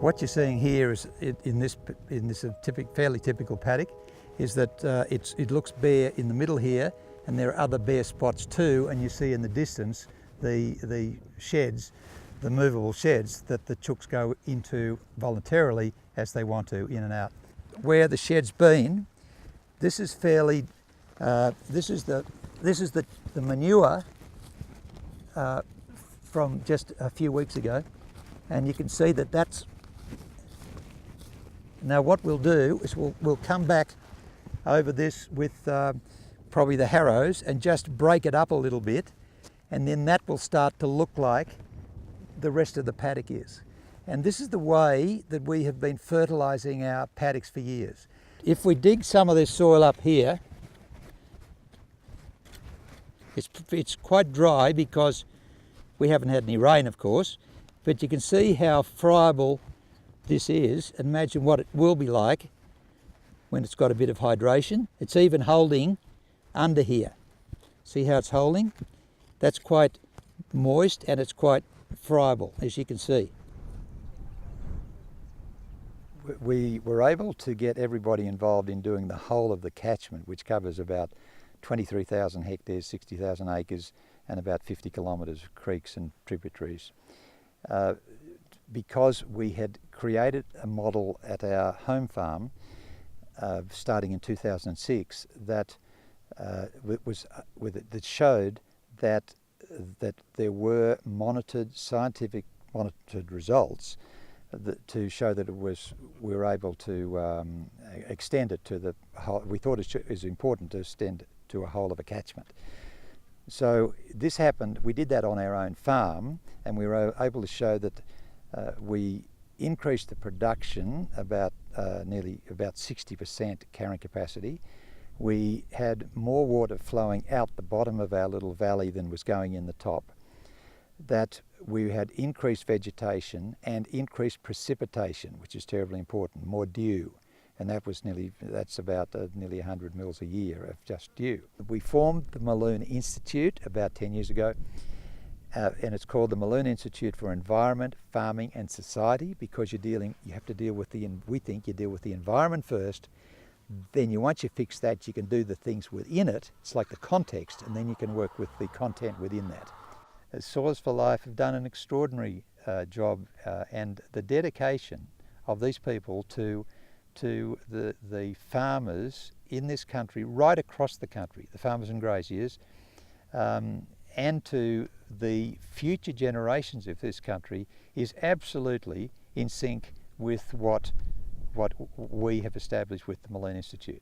What you're seeing here is in this fairly typical paddock is that it looks bare in the middle here, and there are other bare spots too, and you see in the distance the sheds, the movable sheds that the chooks go into voluntarily as they want to, in and out. Where the shed's been, this is fairly, this is the manure from just a few weeks ago, and you can see that that's. Now what we'll do is we'll come back over this with probably the harrows and just break it up a little bit, and then that will start to look like the rest of the paddock is. And this is the way that we have been fertilising our paddocks for years. If we dig some of this soil up here, it's quite dry because we haven't had any rain, of course, but you can see how friable this is. Imagine what it will be like when it's got a bit of hydration. It's even holding under here. See how it's holding? That's quite moist and it's quite friable, as you can see. We were able to get everybody involved in doing the whole of the catchment, which covers about 23,000 hectares, 60,000 acres, and about 50 kilometres of creeks and tributaries. Because we had created a model at our home farm starting in 2006 that that showed that there were scientific monitored results to show that we were able to extend it to the whole. We thought it was important to extend it to a whole of a catchment. So this happened. We did that on our own farm, and we were able to show that we increased the production about nearly about 60% carrying capacity. We had more water flowing out the bottom of our little valley than was going in the top. That we had increased vegetation and increased precipitation, which is terribly important, more dew. And that's about nearly 100 mils a year of just dew. We formed the Mulloon Institute about 10 years ago, and it's called the Mulloon Institute for Environment, Farming and Society, because we think you deal with the environment first, then once you fix that, you can do the things within it. It's like the context, and then you can work with the content within that. Soils for Life have done an extraordinary job, and the dedication of these people to the farmers in this country, right across the country, the farmers and graziers, and to the future generations of this country, is absolutely in sync with what we have established with the Mulloon Institute.